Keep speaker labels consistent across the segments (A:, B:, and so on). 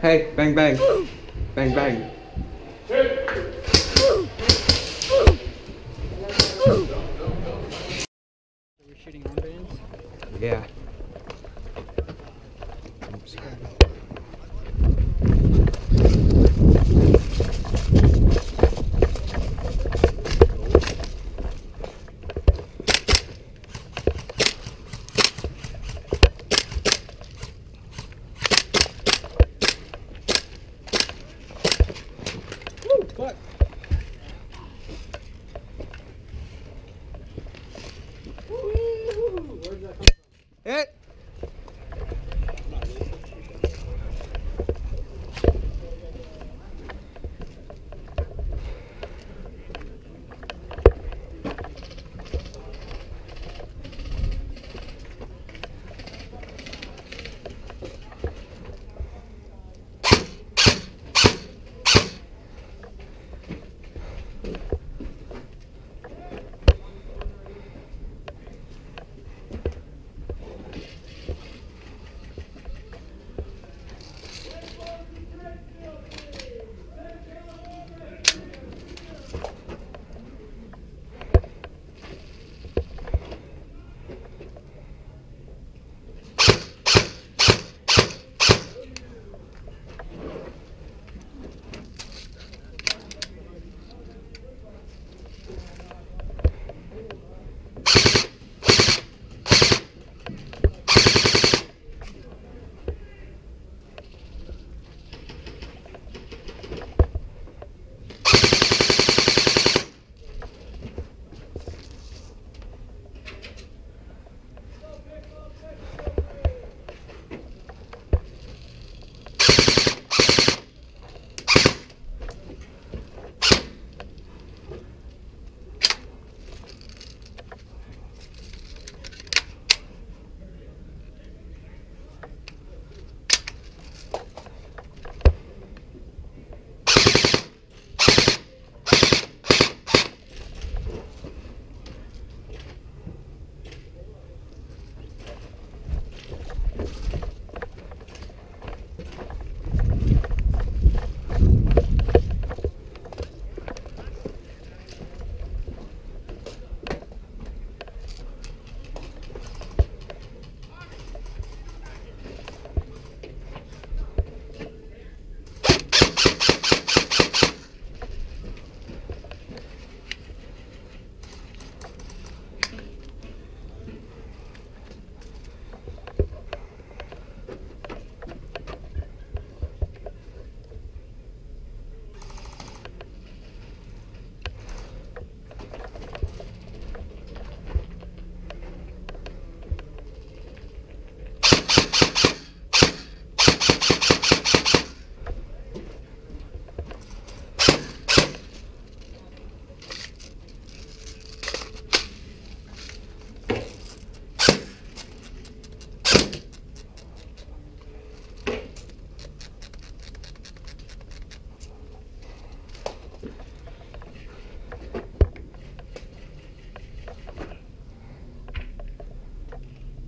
A: Hey, bang, bang. Bang, bang.
B: We're shooting armbands?
A: Yeah.
B: Fuck. Where's that come from?
A: Hit.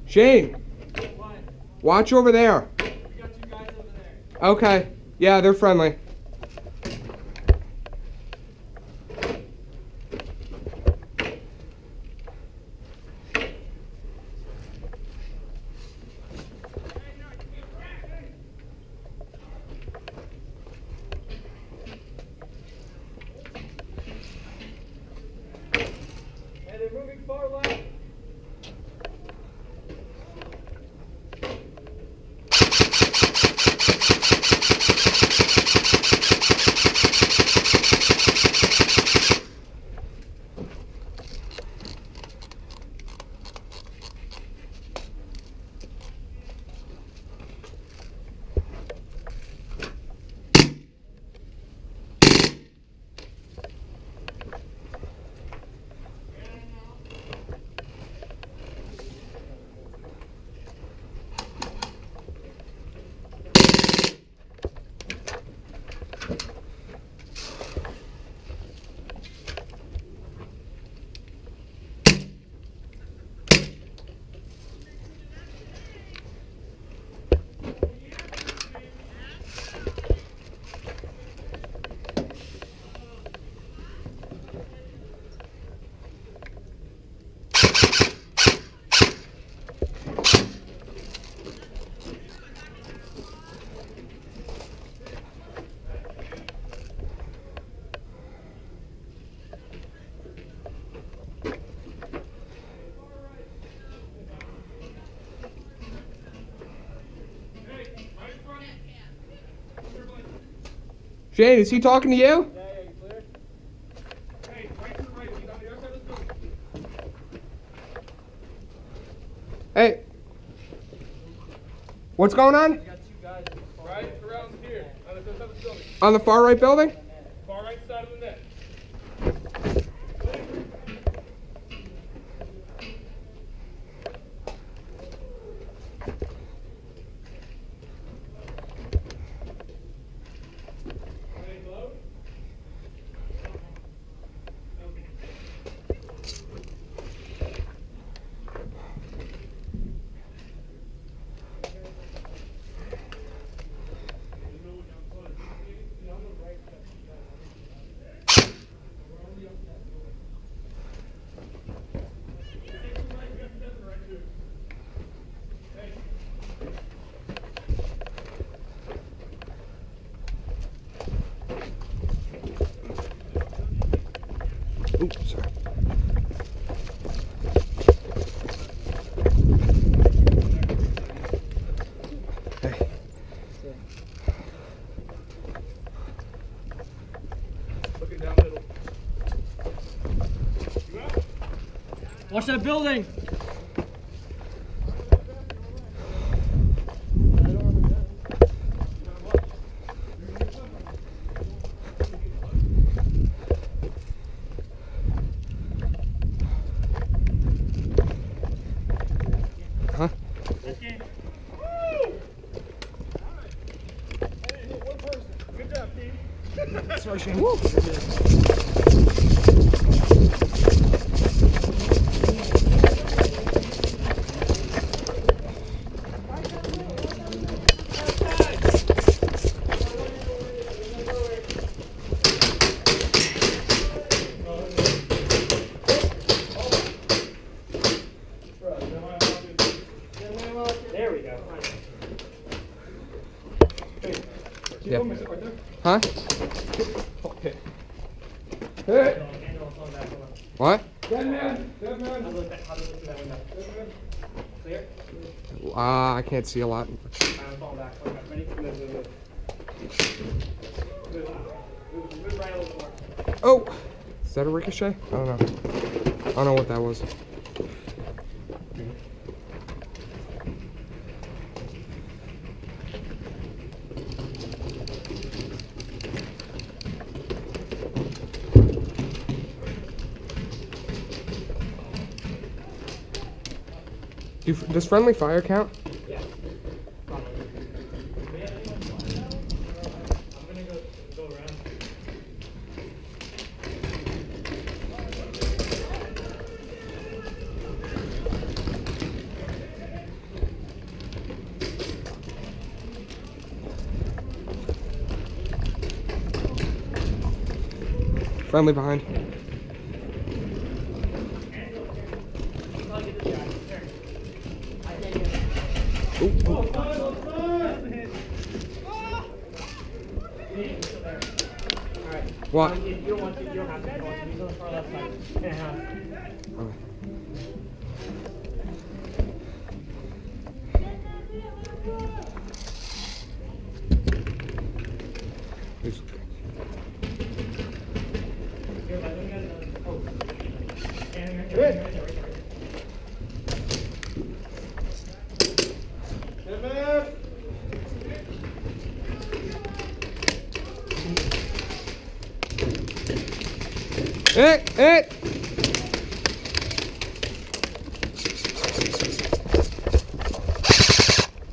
A: Shane.
B: What?
A: Watch over there.
B: We got two guys over there.
A: Okay. Yeah, they're friendly.
B: Hey, they're moving far left.
A: Shane, is he talking to you?
B: Yeah, you clear? Hey, right to the right. He's on the other side of the building.
A: Hey. What's going on?
B: I got two guys. Right around here. On the other side of the building.
A: On the far right building?
B: Far right side of the net.
A: Ooh, sorry. Hey.
B: Looking down middle. Watch that building!
A: Huh?
B: Good job, team.
A: Sorry, Shane. Woo.
B: There we go.
A: Yeah. Huh?
B: Okay.
A: Hey. What?
B: Dead man! Dead man! How do we look through that window? Dead man. Clear?
A: I can't see a lot.
B: I'm falling back. Okay, ready? Move. Move right a little more.
A: Oh! Is that a ricochet? I don't know. I don't know what that was. Does friendly fire count?
B: Yeah. I'm gonna go around.
A: Friendly behind. Ooh, ooh. What?
B: You don't want to, you don't have to. He's on the far left side.
A: Okay. He's-
B: Dead man!
A: Hey! Hey!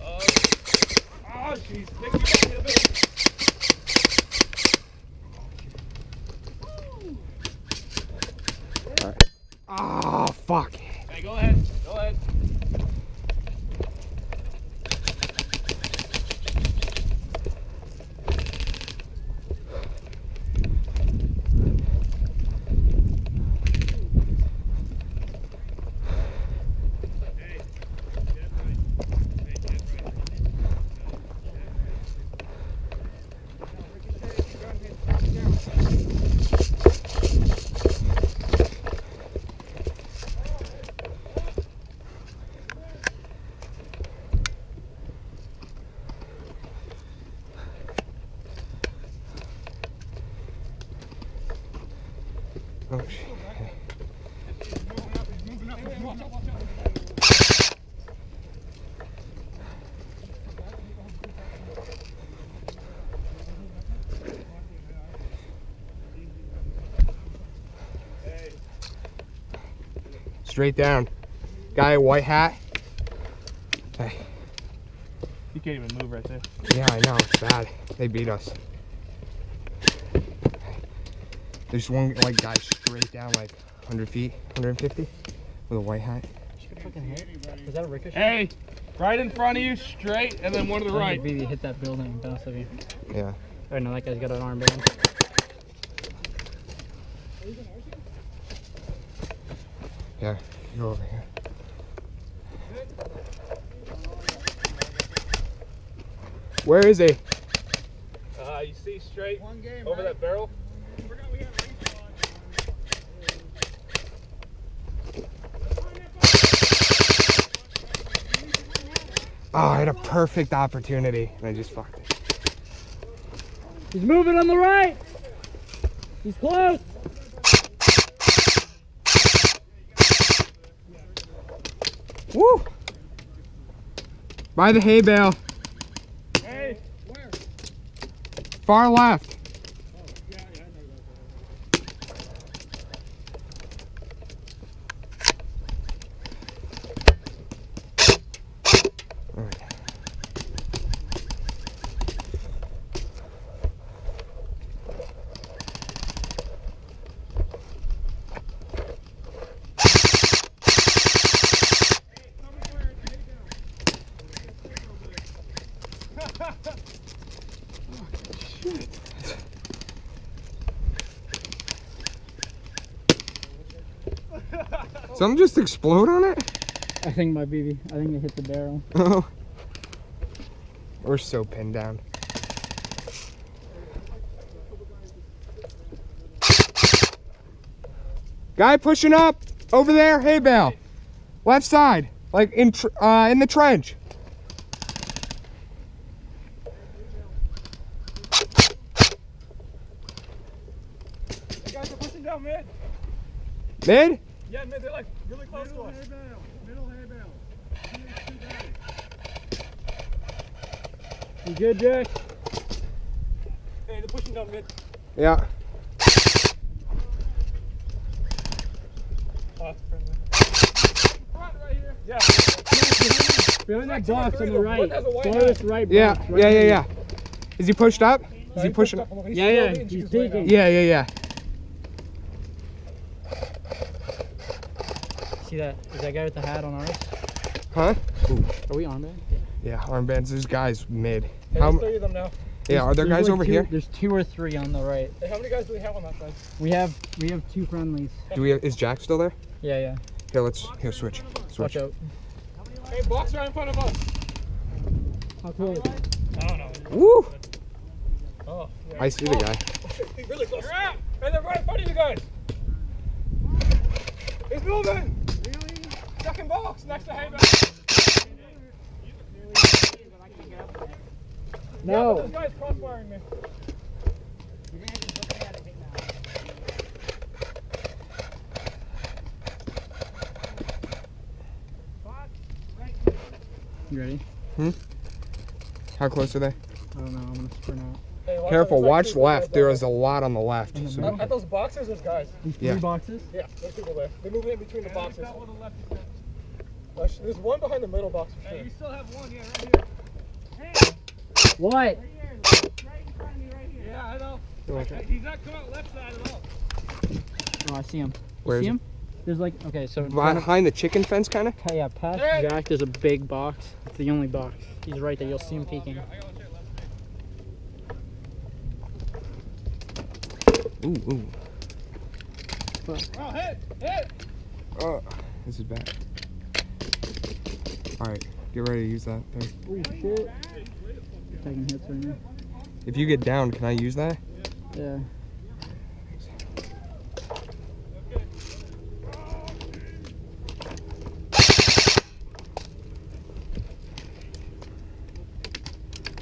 B: Oh, jeez. Nick, you got hit a bit.
A: Ah, fuck.
B: Hey, go ahead. Go ahead.
A: Oh, shit.
B: He's moving up. Watch out, watch out.
A: Straight down. Guy, white hat. Hey.
B: You can't even move right there.
A: Yeah, I know. It's bad. They beat us. There's one like guy straight down like 100 feet, 150 with a white hat.
C: Is that a ricochet?
B: Hey, right in front of you, straight, and then one to the right.
C: Maybe hit that building and bounce off you.
A: Yeah.
C: Oh no, that guy's got an armband.
A: Yeah. Go over here. Where is he?
B: You see straight over that barrel?
A: Oh, I had a perfect opportunity and I just fucked it.
C: He's moving on the right. He's close.
A: Woo! By the hay bale.
B: Hey, where?
A: Far left.
B: Yeah, I know
A: Alright. Something just explode on it?
C: I think my BB. I think it hit the barrel.
A: Oh. We're so pinned down. Guy pushing up over there, hay bale. Left side, like in the trench.
B: The guys are pushing down mid.
A: Mid?
B: Yeah, mid. They're like really close to us. Middle hay bale.
C: You good, Jack?
B: Hey, they're pushing down mid.
A: Yeah.
B: Front right here. Yeah.
C: Behind that box on the right.
B: One has a white
C: Farthest
B: hat.
C: right
A: Yeah,
C: box.
A: yeah. Is he pushed up? Is he pushing up?
C: Yeah. He's peeking.
A: Yeah.
C: See that? Is that guy with the hat on ours?
A: Huh?
C: Are we armband?
A: Yeah, armbands. This guy's mid.
B: Hey,
A: How?
B: there's 3 of them now.
A: Yeah, are there
C: There's
A: guys
C: like
A: over
C: two-
A: here?
C: There's 2 or 3 on the right.
B: Hey, how many guys do we have on that side?
C: We have 2 friendlies.
A: Is Jack still there?
C: Yeah.
A: Here, switch.
C: Watch out.
B: Hey, box right in front of us.
C: How close?
B: I don't know.
A: Woo!
B: Oh, yeah.
A: I see the guy.
B: He's really close. You're out. Hey, they're right in front of you guys. He's moving. Really? Second box next to hay bale. Yeah,
C: No.
B: but this guy's crossfiring me.
C: You ready?
A: How close are they?
C: I don't know. I'm gonna sprint out.
B: Hey, watch
A: Careful,
B: out, there's like
A: watch
B: 2 guys
A: left.
B: right
A: There is a lot on the left.
C: In the
A: So-
C: middle?
B: At those boxes, there's guys.
C: These
A: Yeah.
C: 3 boxes?
B: Yeah, there's people there. They're moving in between the boxes. There's one behind the middle box for sure. You still have one, yeah, right here.
C: What?
B: Yeah, I know.
A: Watch out.
B: He's not coming out left side at all.
C: Oh, I see him.
A: Where
C: see
A: is
C: him? There's like, okay, so in front of,
A: Behind the chicken fence, kind of?
C: yeah, past
B: Hey!
C: Jack, there's a big box. It's the only box. He's right there. You'll see him peeking.
A: Ooh.
B: Oh, hit!
A: Oh, this is bad. All right, get ready to use that thing.
C: Oh shit! Taking hits right now.
A: If you get down, can I use that?
C: Yeah.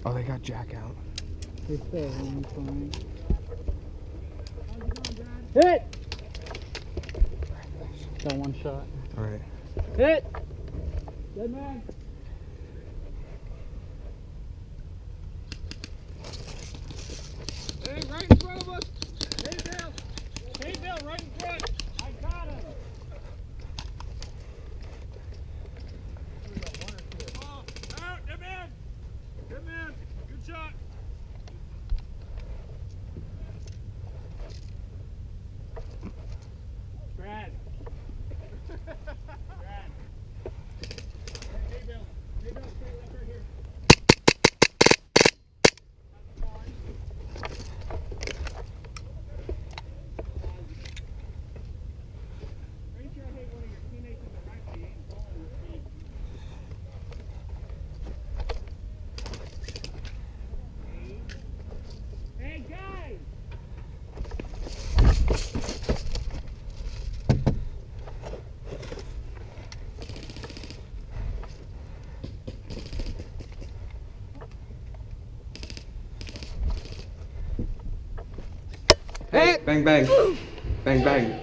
A: Oh, they got Jack out.
C: He's still fine. Hit! Got one shot.
A: All right.
C: Hit! Dead man.
B: Hey, right in front of us. Hey, Bill. Hey, Bill, right in front.
C: I got him.
B: Oh, out. Dead man. Dead man. Good shot.
C: Brad.
B: Brad. Hey, Bill. Hey, Bill, stay left right here. Pretty sure I hit one of your teammates in the right, but he ain't falling with me. Hey, guys!
A: Hit! Bang, bang. Bang, bang.